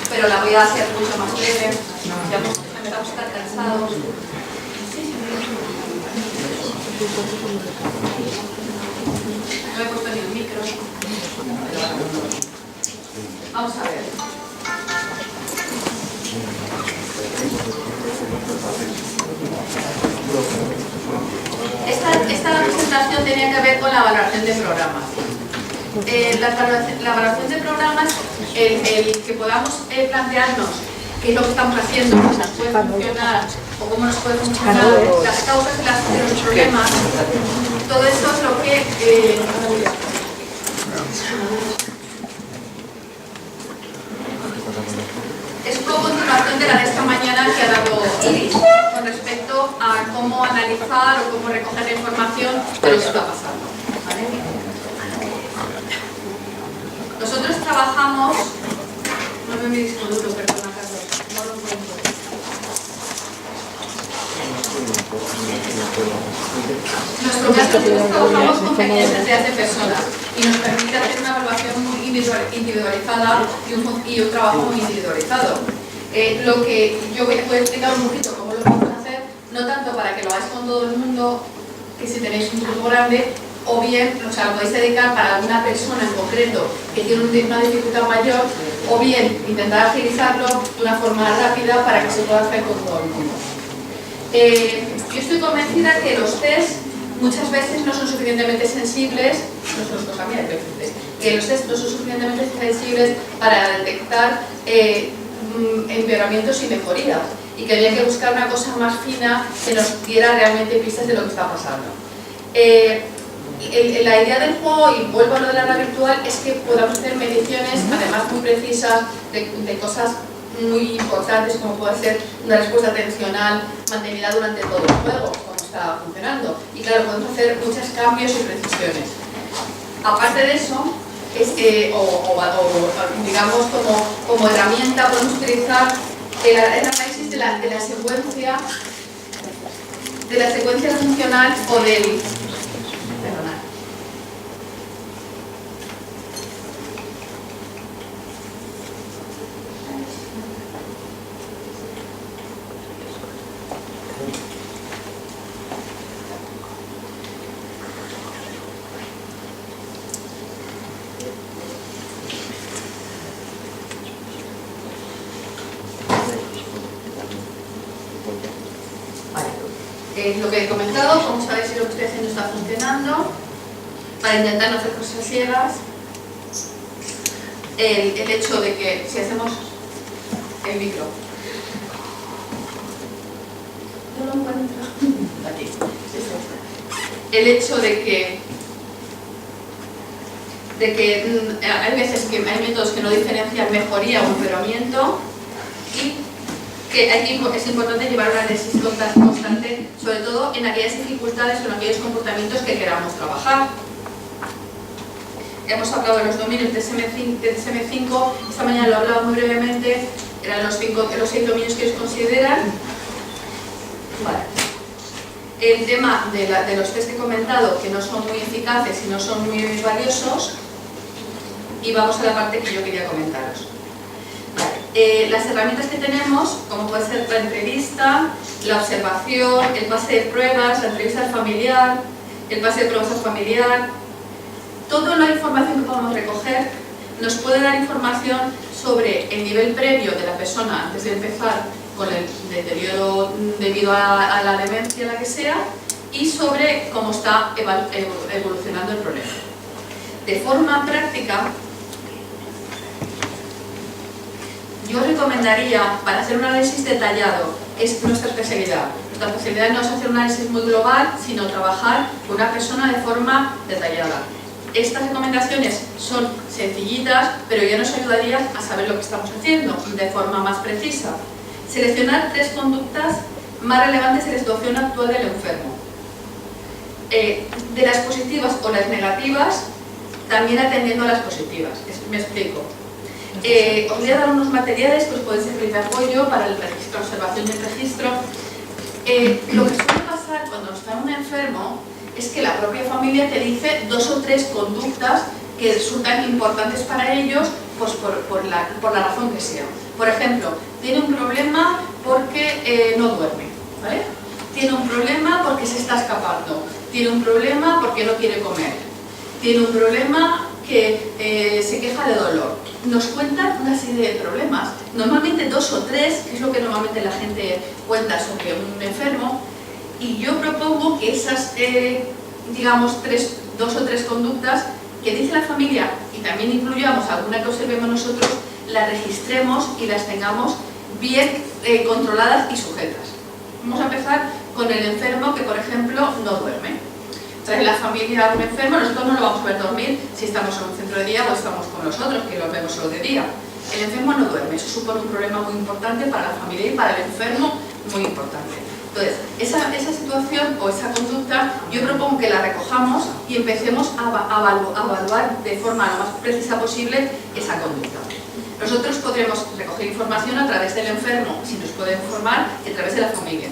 Pero la voy a hacer mucho más breve. Ya empezamos a estar cansados. No he puesto ni el micro. Vamos a ver. Esta presentación tenía que ver con la valoración de programas. La evaluación de programas, el que podamos plantearnos qué es lo que estamos haciendo, cómo nos puede funcionar o cómo nos puede funcionar, las causas de los problemas, todo eso es lo que es una continuación de la de esta mañana que ha dado Iris con respecto a cómo analizar o cómo recoger la información de lo que está pasando. ¿Vale? Nosotros trabajamos, no veo mi disco duro, perdona Carlos, no lo encuentro. Nosotros trabajamos con pequeñas cantidades de personas y nos permite hacer una evaluación muy individualizada y un trabajo muy individualizado. Lo que yo voy a explicar un poquito cómo lo vamos a hacer, no tanto para que lo hagáis con todo el mundo, que si tenéis un grupo grande, o bien, o sea, lo podéis dedicar para alguna persona en concreto que tiene una dificultad mayor, o bien intentar agilizarlo de una forma rápida para que se pueda hacer con todo el mundo. Yo estoy convencida que los test muchas veces no son suficientemente sensibles, que los test no son suficientemente sensibles para detectar empeoramientos y mejorías, y que había que buscar una cosa más fina que nos diera realmente pistas de lo que está pasando. La idea del juego, y vuelvo a lo de la realidad virtual, es que podamos hacer mediciones, además muy precisas, de cosas muy importantes, como puede ser una respuesta atencional mantenida durante todo el juego, cómo está funcionando. Y claro, podemos hacer muchos cambios y precisiones. Aparte de eso, digamos como herramienta, podemos utilizar el análisis de la secuencia funcional o del... Lo que he comentado, vamos a ver si lo que estoy haciendo está funcionando, para intentar no hacer cosas ciegas. El hecho de que, si hacemos el micro, no lo encuentro, aquí, el hecho de que hay veces que hay métodos que no diferencian mejoría o empeoramiento, y que es importante llevar un análisis constante, sobre todo en aquellas dificultades o en aquellos comportamientos que queramos trabajar. Hemos hablado de los dominios de DSM-5, esta mañana lo he hablado muy brevemente, eran los 6 dominios que ellos consideran. Vale. El tema de los test que he comentado, que no son muy eficaces y no son muy valiosos, y vamos a la parte que yo quería comentaros. Las herramientas que tenemos, como puede ser la entrevista, la observación, el pase de pruebas, la entrevista familiar, el pase de pruebas familiar, toda la información que podemos recoger nos puede dar información sobre el nivel previo de la persona antes de empezar con el deterioro debido a la demencia, la que sea, y sobre cómo está evolucionando el problema. De forma práctica, yo recomendaría, para hacer un análisis detallado, es nuestra especialidad. Nuestra especialidad no es hacer un análisis muy global, sino trabajar con una persona de forma detallada. estas recomendaciones son sencillitas, pero ya nos ayudarían a saber lo que estamos haciendo de forma más precisa. Seleccionar 3 conductas más relevantes en la situación actual del enfermo. De las positivas o las negativas, también atendiendo a las positivas. Me explico. Os voy a dar unos materiales que os pueden servir de apoyo para el registro, observación del registro. Lo que suele pasar cuando está un enfermo es que la propia familia te dice 2 o 3 conductas que resultan importantes para ellos, pues por la razón que sea. Por ejemplo, tiene un problema porque no duerme, ¿vale? Tiene un problema porque se está escapando, tiene un problema porque no quiere comer, tiene un problema que se queja de dolor. Nos cuentan una serie de problemas, normalmente 2 o 3, que es lo que normalmente la gente cuenta sobre un enfermo, y yo propongo que esas, digamos, 2 o 3 conductas que dice la familia, y también incluyamos alguna que observemos nosotros, las registremos y las tengamos bien controladas y sujetas. Vamos a empezar con el enfermo que, por ejemplo, no duerme. Trae la familia a un enfermo, nosotros no lo vamos a ver dormir si estamos en un centro de día o estamos con nosotros, que lo vemos solo de día. El enfermo no duerme, eso supone un problema muy importante para la familia y para el enfermo muy importante. Entonces, esa situación o esa conducta, yo propongo que la recojamos y empecemos a evaluar de forma lo más precisa posible esa conducta. Nosotros podremos recoger información a través del enfermo, si nos puede informar, y a través de la familia.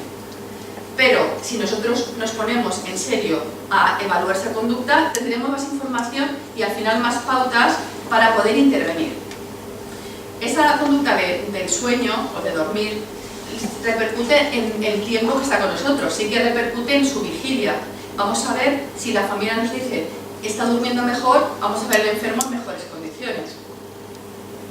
Pero si nosotros nos ponemos en serio a evaluar esa conducta, tendremos más información y al final más pautas para poder intervenir. Esa conducta del sueño o de dormir repercute en el tiempo que está con nosotros, sí que repercute en su vigilia. Vamos a ver si la familia nos dice está durmiendo mejor, vamos a ver al enfermo en mejores condiciones.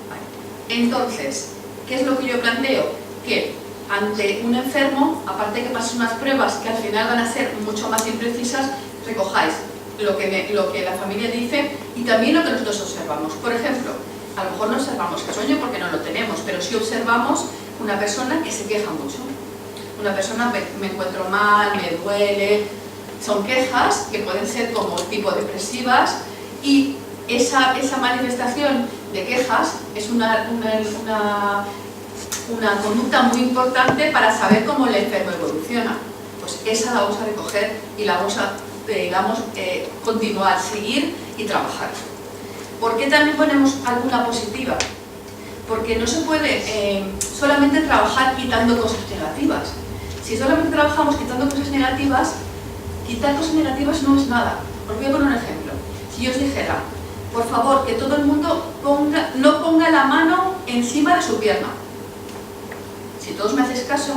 Vale. Entonces, ¿qué es lo que yo planteo? Que ante un enfermo, aparte de que paséis unas pruebas que al final van a ser mucho más imprecisas, recojáis lo que la familia dice y también lo que nosotros observamos. Por ejemplo, a lo mejor no observamos el sueño porque no lo tenemos, pero sí observamos una persona que se queja mucho. Una persona, me encuentro mal, me duele. Son quejas que pueden ser como tipo depresivas y esa manifestación de quejas es una conducta muy importante para saber cómo el enfermo evoluciona. Pues esa la vamos a recoger y la vamos a, digamos, continuar, seguir y trabajar. ¿Por qué también ponemos alguna positiva? Porque no se puede solamente trabajar quitando cosas negativas. Si solamente trabajamos quitando cosas negativas, quitar cosas negativas no es nada. Os voy a poner un ejemplo. Si yo os dijera, por favor, que todo el mundo no ponga la mano encima de su pierna. Si todos me hacéis caso,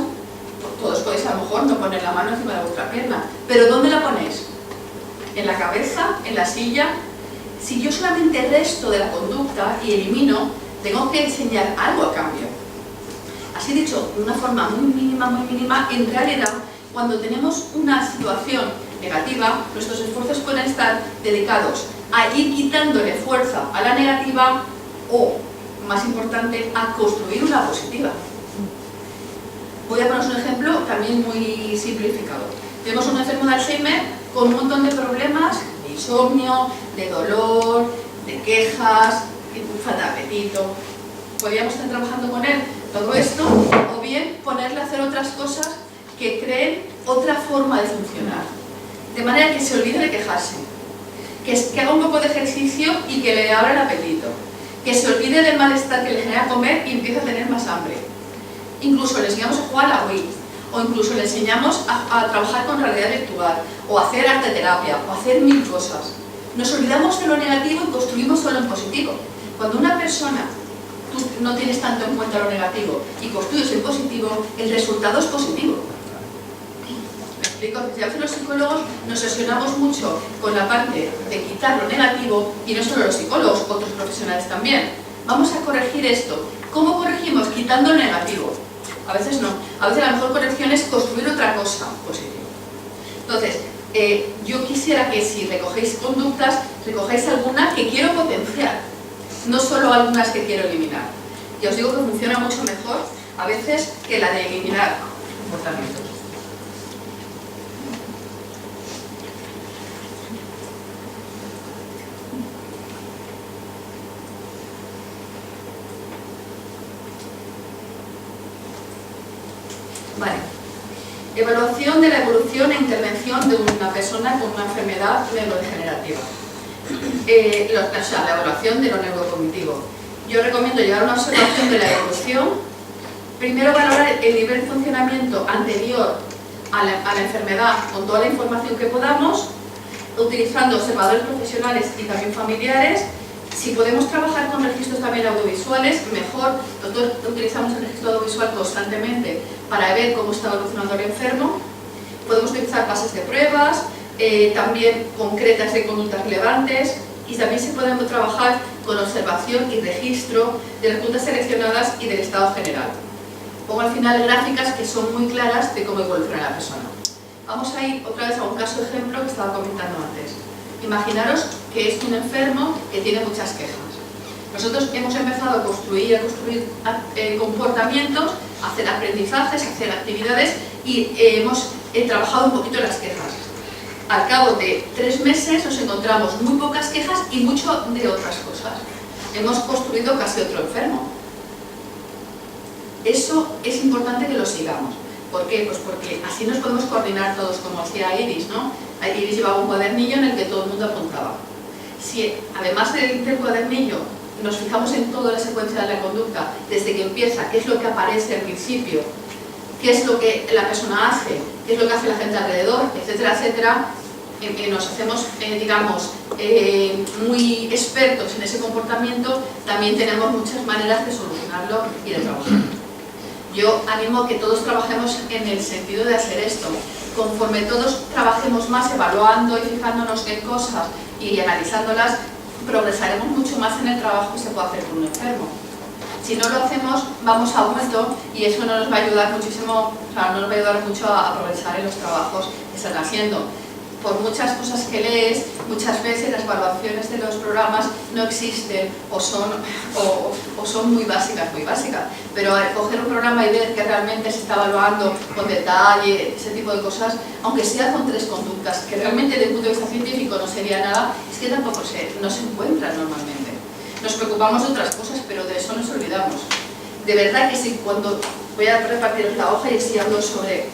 todos podéis a lo mejor no poner la mano encima de vuestra pierna. ¿Pero dónde la ponéis? ¿En la cabeza? ¿En la silla? Si yo solamente resto de la conducta y elimino, tengo que enseñar algo a cambio. Así dicho, de una forma muy mínima, en realidad, cuando tenemos una situación negativa, nuestros esfuerzos pueden estar dedicados a ir quitándole fuerza a la negativa o, más importante, a construir una positiva. Voy a poneros un ejemplo también muy simplificado. Tenemos un enfermo de Alzheimer con un montón de problemas de insomnio, de dolor, de quejas, falta de apetito. Podríamos estar trabajando con él todo esto, o bien ponerle a hacer otras cosas que creen otra forma de funcionar. De manera que se olvide de quejarse, que haga un poco de ejercicio y que le abra el apetito, que se olvide del malestar que le genera comer y empiece a tener más hambre. Incluso le enseñamos a jugar a la Wii, o incluso le enseñamos a trabajar con realidad virtual, o a hacer arte terapia, o a hacer 1000 cosas. Nos olvidamos de lo negativo y construimos solo en positivo. Cuando una persona, tú no tienes tanto en cuenta lo negativo y construyes en positivo, el resultado es positivo. ¿Me explico? Desde a veces los psicólogos nos obsesionamos mucho con la parte de quitar lo negativo, y no solo los psicólogos, otros profesionales también. Vamos a corregir esto. ¿Cómo corregimos? Quitando lo negativo. A veces no. A veces la mejor corrección es construir otra cosa positiva. Entonces, yo quisiera que si recogéis conductas, recogáis algunas que quiero potenciar, no solo algunas que quiero eliminar. Ya os digo que funciona mucho mejor a veces que la de eliminar comportamientos. Vale. Evaluación de la evolución e intervención de una persona con una enfermedad neurodegenerativa. O sea, la evaluación de lo neurocognitivo. Yo recomiendo llevar una observación de la evolución. Primero valorar el nivel de funcionamiento anterior a la enfermedad con toda la información que podamos, utilizando observadores profesionales y también familiares. Si podemos trabajar con registros también audiovisuales, mejor. Nosotros utilizamos el registro audiovisual constantemente para ver cómo está evolucionando el enfermo. Podemos utilizar bases de pruebas, también concretas de conductas relevantes, y también se puede trabajar con observación y registro de las conductas seleccionadas y del estado general. Pongo al final gráficas que son muy claras de cómo evoluciona la persona. Vamos a ir otra vez a un caso de ejemplo que estaba comentando antes. Imaginaros que es un enfermo que tiene muchas quejas. Nosotros hemos empezado a construir comportamientos, a hacer aprendizajes, a hacer actividades y hemos trabajado un poquito las quejas. Al cabo de 3 meses nos encontramos muy pocas quejas y mucho de otras cosas. Hemos construido casi otro enfermo. Eso es importante que lo sigamos. ¿Por qué? Pues porque así nos podemos coordinar todos, como hacía Iris, ¿no? Iris llevaba un cuadernillo en el que todo el mundo apuntaba. Si además del cuadernillo nos fijamos en toda la secuencia de la conducta, desde que empieza, qué es lo que aparece al principio, qué es lo que la persona hace, qué es lo que hace la gente alrededor, etcétera, etcétera, nos hacemos, digamos, muy expertos en ese comportamiento, también tenemos muchas maneras de solucionarlo y de trabajarlo. Yo animo a que todos trabajemos en el sentido de hacer esto. Conforme todos trabajemos más evaluando y fijándonos en cosas y analizándolas, progresaremos mucho más en el trabajo que se puede hacer con un enfermo. Si no lo hacemos, vamos a vuelto y eso no nos va a ayudar muchísimo, o sea, no nos va a ayudar mucho a progresar en los trabajos que están haciendo. Por muchas cosas que lees, muchas veces las evaluaciones de los programas no existen o son muy básicas, pero al coger un programa y ver que realmente se está evaluando con detalle, ese tipo de cosas, aunque sea con 3 conductas, que realmente desde el punto de vista científico no sería nada, es que tampoco no se encuentran normalmente. Nos preocupamos de otras cosas, pero de eso nos olvidamos. De verdad que sí, cuando voy a repartiros la hoja y estoy hablando sobre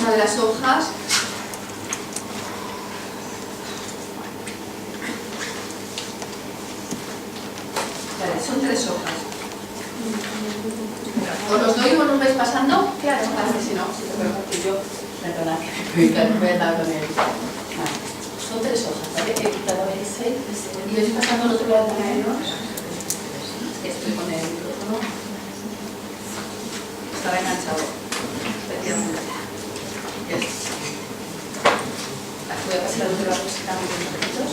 una de las hojas. Vale, son 3 hojas. ¿Os los doy o los vais pasando? Claro. Vale, si no, si te reparto yo, perdona que me he dado con él. Vale. Son 3 hojas, ¿vale? He quitado el 6 y vais pasando al otro lado de ellos. Estoy con el micrófono. Estaba enganchado. Efectivamente. Voy a pasar al otro lado si están muy poquitos.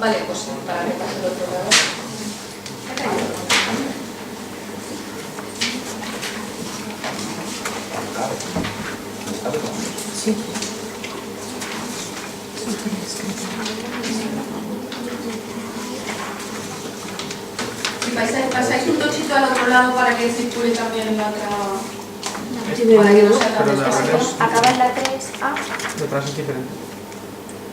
Vale, pues para que pase al otro lado. Sí. Si pasáis un tochito al otro lado para que circule también la otra... Para que no sea tan despacio. Acaba en la 3A. Detrás es diferente.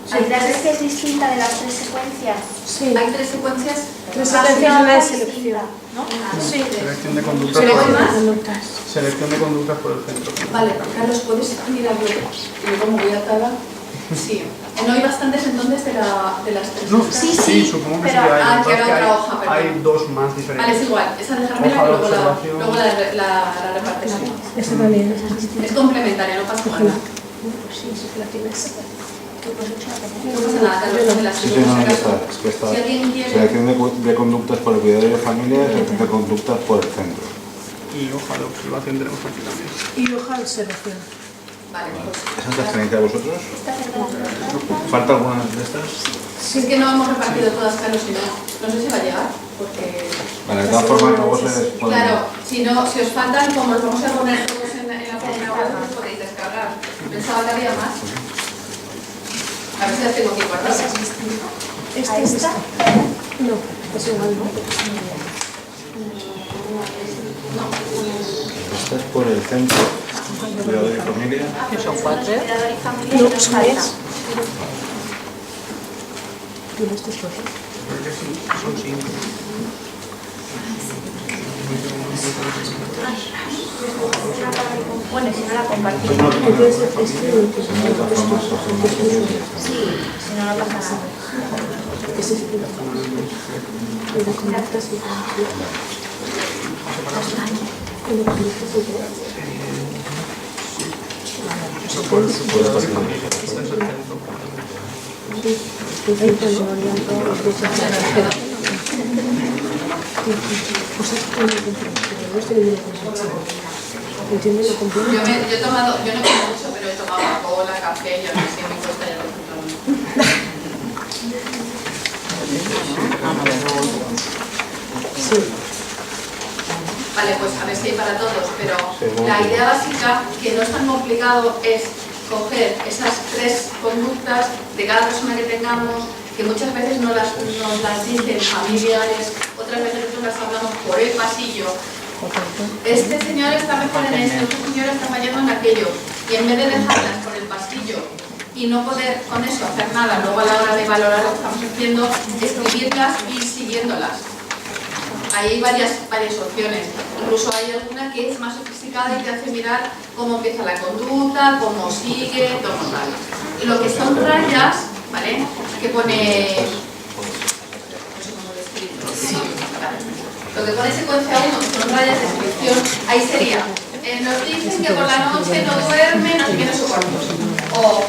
¿Hay 3 es distinta de las 3 secuencias? Sí. Hay 3 secuencias. 3 secuencias de selección. ¿No? Sí. Selección de conductas. Selección de conductas por el centro. Vale, Carlos, ¿puedes mirarlo? Yo como voy atada... Sí. No hay bastantes entonces de las 3 No, hojas. sí, supongo que sí pero, que hay. que era otra hoja, perdón. Hay 2 más diferentes. Vale, es igual. Esa dejármela Hoja y de luego observación. la repartición. Esa también. Es complementaria, no pasa nada. Pues sí, sí que la tienes. No pasa nada, Carlos, de las Sí, dos, no, si ya acaso. está. Es que está. Si alguien quiere... Selección de conductas por el cuidado de la familia y selección de conductas por el centro. Y hoja de observación tenemos aquí también. Y hoja de observación. Vale, pues... ¿Esas las tenéis a vosotros? ¿Falta alguna de estas? Si es que no hemos repartido todas, Carlos, y no sé si va a llegar, porque... Vale, de todas formas luego se les pone... Claro, si os faltan, como los vamos a poner todos en la página web, los podéis descargar. Pensaba que había más. A ver si las tengo aquí guardadas. ¿Esta es esta? No, es igual, ¿no? Esta es por el centro. Cuidado de familia. Que son 4. Cuidador y familia No, y nos son falta. 10. ¿Tienes estos dos? Creo que sí, son 5. Bueno, si no la compartimos. Entonces, Sí, si no, no pasa nada. ese es el Yo he tomado, yo no he tomado mucho, pero he tomado cola, café y a mí sí me cuesta ya Sí. Vale, pues a ver si hay para todos, pero la idea básica, que no es tan complicado, es coger esas 3 conductas de cada persona que tengamos, que muchas veces nos las dicen familiares, otras veces nosotros las hablamos por el pasillo. Este señor está mejor en esto, este señor está fallando en aquello, y en vez de dejarlas por el pasillo y no poder con eso hacer nada, luego a la hora de valorar lo que estamos haciendo, escribirlas y ir siguiéndolas. Ahí hay varias opciones, incluso hay alguna que es más sofisticada y te hace mirar cómo empieza la conducta, cómo sigue, todo tal. Y lo que son rayas, ¿vale? Que pone... no sé cómo lo he escrito. Sí. Lo que pone secuencia 1, que son rayas de descripción, ahí sería, nos dicen que por la noche no duerme, no sé qué, no sé cuántos. O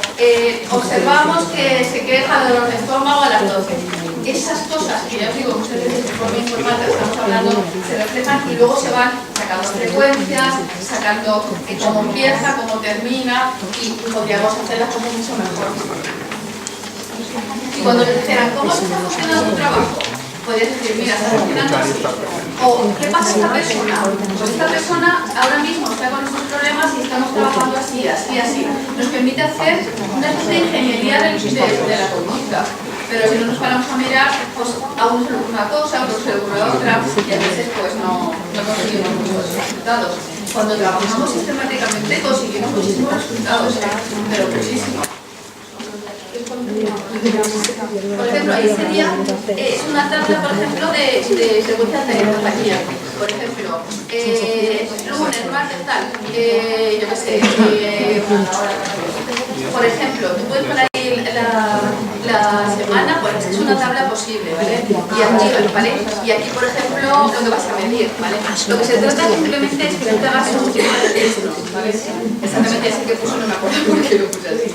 observamos que se queja de dolor de estómago a las 12. Esas cosas, que ya os digo, muchas veces de forma informal estamos hablando, se reflejan y luego se van sacando frecuencias, sacando cómo empieza, cómo termina, y podríamos hacerlas como mucho mejor. Y cuando les dijeran, ¿cómo se está funcionando tu trabajo? Podrías decir, mira, está funcionando así. O, ¿qué pasa esta persona? Pues esta persona ahora mismo está con estos problemas y estamos trabajando así, así, así. Nos permite hacer una especie de ingeniería de la conducta. Pero si no nos paramos a mirar, pues a uno se le ocurre una cosa, a otro se le ocurre otra, y a veces pues no conseguimos muchos resultados. Cuando trabajamos sistemáticamente conseguimos muchísimos resultados, pero muchísimos. Por ejemplo, ahí sería, es una tabla, por ejemplo, de secuencias de compañía. Por ejemplo, lunes, martes, tal, yo qué sé, por ejemplo, tú puedes poner ahí la semana, pues es una tabla posible, ¿vale? Y aquí, ¿vale? Y aquí, por ejemplo, lo que vas a medir, ¿vale? Lo que se trata simplemente es que tú te hagas un tipo de registro, ¿vale? Exactamente ese que puso, no me acuerdo por qué lo puse así.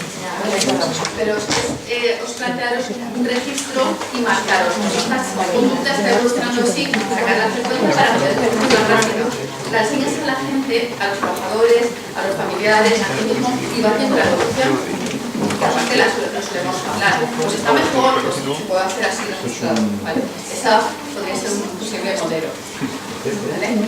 Pero os plantearos un registro y marcaros estas conductas que evolucionando así, sacar la frecuencia para poder ejecutar rápido. La enseñas a la gente, a los trabajadores, a los familiares, a ti mismo, y va haciendo la evolución. Aparte no solemos hablar, pues está mejor, pues se puede hacer así los resultados, ¿vale? Esa podría ser un posible modelo, ¿vale?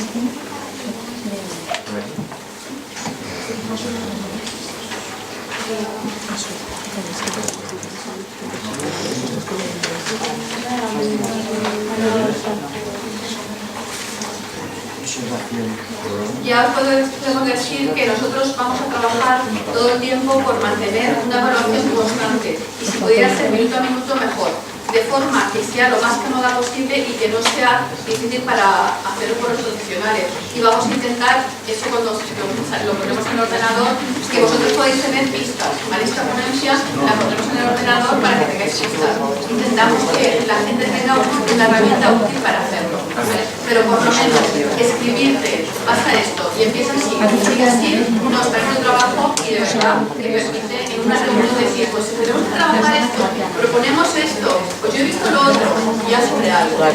Ya podemos decir que nosotros vamos a trabajar todo el tiempo por mantener una evaluación constante y si pudiera ser minuto a minuto mejor, de forma que sea lo más cómoda posible y que no sea difícil para hacerlo por los profesionales. Y vamos a intentar, eso cuando lo ponemos en el ordenador, que vosotros podáis tener pistas, ¿vale? Esta ponencia la pondremos en el ordenador para que tengáis pistas. Intentamos que la gente tenga una herramienta útil para hacerlo, ¿vale? Pero por lo menos escribirte, pasa esto y empieza así, y sigue así, nos parece un trabajo y de verdad que permite en una reunión decir, pues si tenemos que trabajar esto, proponemos esto, pues yo he visto lo otro, ya sobre algo. Pero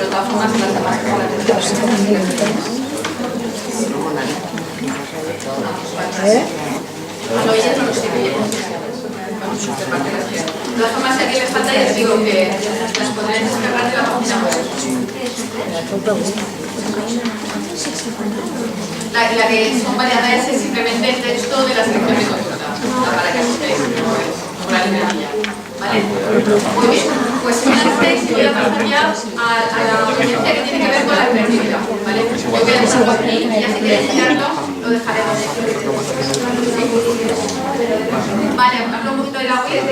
de todas formas no, ella no lo sé bien. De todas formas, si a alguien les falta, ya les digo que las podréis descargar de la página web. La que son variadas es simplemente el texto de la selección de conducta, para que asustéis por la librería. ¿Vale? Muy bien. Pues son las 6 y voy a pasar ya a la audiencia que tiene que ver con la creatividad, ¿vale? Yo voy a dejarlo aquí y ya si queréis mirarlo, lo dejaremos. Vale, hablo un poquito de la WIS.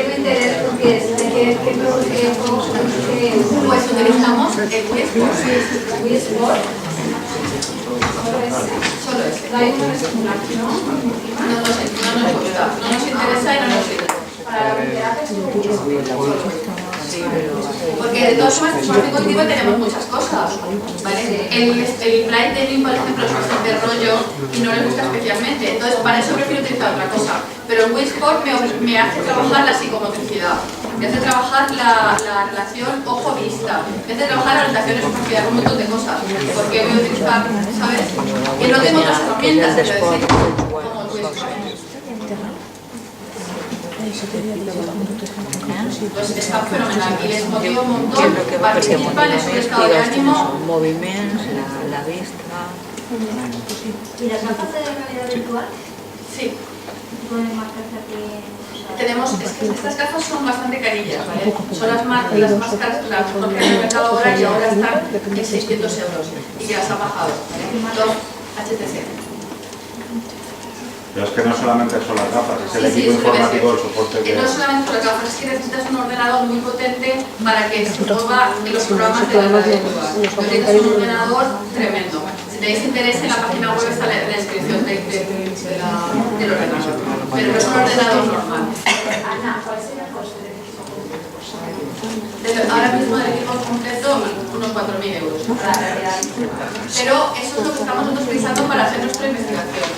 Pues utilizamos el WIS Sport. Solo ese. No nos gusta, no nos interesa y no nos sirve. Porque de todas formas en transporte colectivo tenemos muchas cosas, ¿vale? El flight training, por ejemplo, es bastante rollo y no les gusta especialmente, entonces para eso prefiero utilizar otra cosa. Pero el Wii-Sport me hace trabajar la psicomotricidad, me hace trabajar la relación ojo-vista, me hace trabajar la orientación espacial, un montón de cosas. Porque voy a utilizar, ¿sabes? Y no tengo otras herramientas, quiero decir, como el Wii-Sport. Pues está fenomenal y les motiva un montón, participan en su estado de ánimo. Movimientos, la vista. ¿Y las gafas de realidad virtual? Sí. ¿Pueden marcarse aquí? Tenemos, es que estas gafas son bastante carillas, ¿vale? Son las más caras, las mejor que hay en el mercado ahora y ahora están en 600 euros y que las ha bajado, ¿vale? Dos HTC. Pero es que no solamente son las gafas, es el equipo informático, el soporte que... No solamente son las gafas, es que necesitas un ordenador muy potente para que se mueva en los programas de la realidad virtual. Necesitas un ordenador tremendo. Si tenéis interés, en la página web está la descripción del ordenador. Pero no es un ordenador normal. Ana, ¿cuál sería el coste de equipo? Ahora mismo el equipo completo, unos 4.000 euros. Pero eso es lo que estamos nosotros utilizando para hacer nuestra investigación.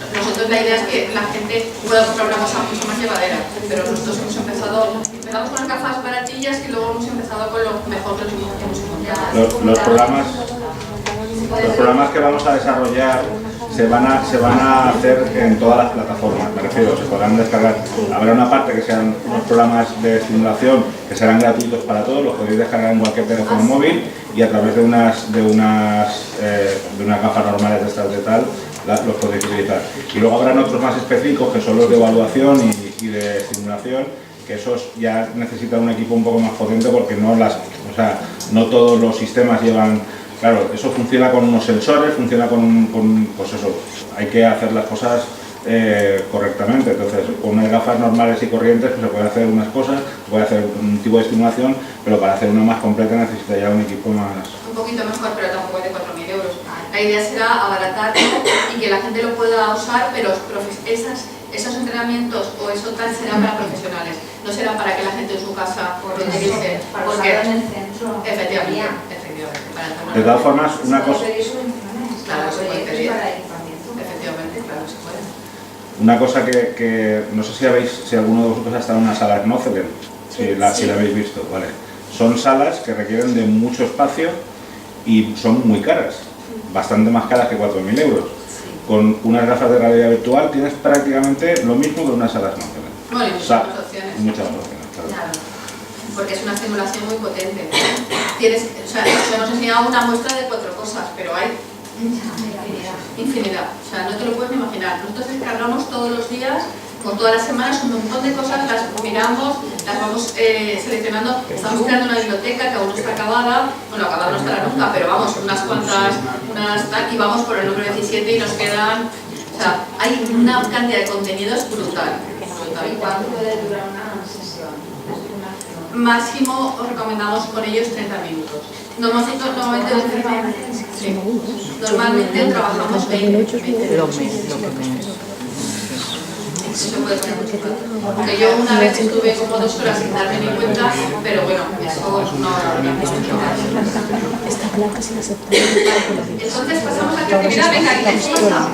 Nosotros la idea es que la gente pueda comprar una cosa mucho más llevadera, pero nosotros empezamos con las gafas baratillas y luego hemos empezado con lo mejor que hemos encontrado. Los programas que vamos a desarrollar se van a hacer en todas las plataformas, me refiero, se podrán descargar. Habrá una parte que sean unos programas de estimulación que serán gratuitos para todos, los podéis descargar en cualquier teléfono móvil y a través de unas gafas normales de estas de tal, los podéis utilizar. Y luego habrán otros más específicos que son los de evaluación y de estimulación, que esos ya necesitan un equipo un poco más potente porque no todos los sistemas llevan. Claro, eso funciona con unos sensores, funciona pues eso, hay que hacer las cosas correctamente. Entonces, con unas gafas normales y corrientes pues se puede hacer unas cosas, se puede hacer un tipo de estimulación, pero para hacer una más completa necesita ya un equipo más... Un poquito mejor, pero tampoco es de 4.000 euros. La idea será abaratarlo y que la gente lo pueda usar, pero esos entrenamientos o eso tal serán para profesionales, no será para que la gente en su casa lo utilice. Porque en el centro. Efectivamente. De todas formas, una cosa... Claro, se puede pedir. Efectivamente, claro, se puede. Una cosa que no sé si alguno de vosotros ha estado en una sala Knofelen, si la habéis visto, ¿vale? Son salas que requieren de mucho espacio y son muy caras, bastante más caras que 4.000 euros. Con unas gafas de realidad virtual tienes prácticamente lo mismo que una sala Knofelen. Bueno, y muchas opciones. Muchas opciones, claro. Porque es una simulación muy potente. Nos hemos enseñado una muestra de 4 cosas, pero hay infinidad. O sea, no te lo puedes ni imaginar. Nosotros descargamos todos los días, con todas las semanas, un montón de cosas, las miramos, las vamos seleccionando. Estamos creando una biblioteca que aún no está acabada, bueno, acabada no estará nunca, pero vamos, unas cuantas, y vamos por el número 17 y nos quedan... O sea, hay una cantidad de contenidos brutal. ¿Y cuánto puede durar una sesión? Máximo os recomendamos con ellos 30 minutos. Normalmente trabajamos 20. Lo menos. Eso puede poner mucho rato. Porque yo una vez estuve como 2 horas sin darme ni cuenta, pero bueno, eso no... Esta placa es inaceptable. Entonces pasamos a la creatividad. Venga, ¿qué pasa?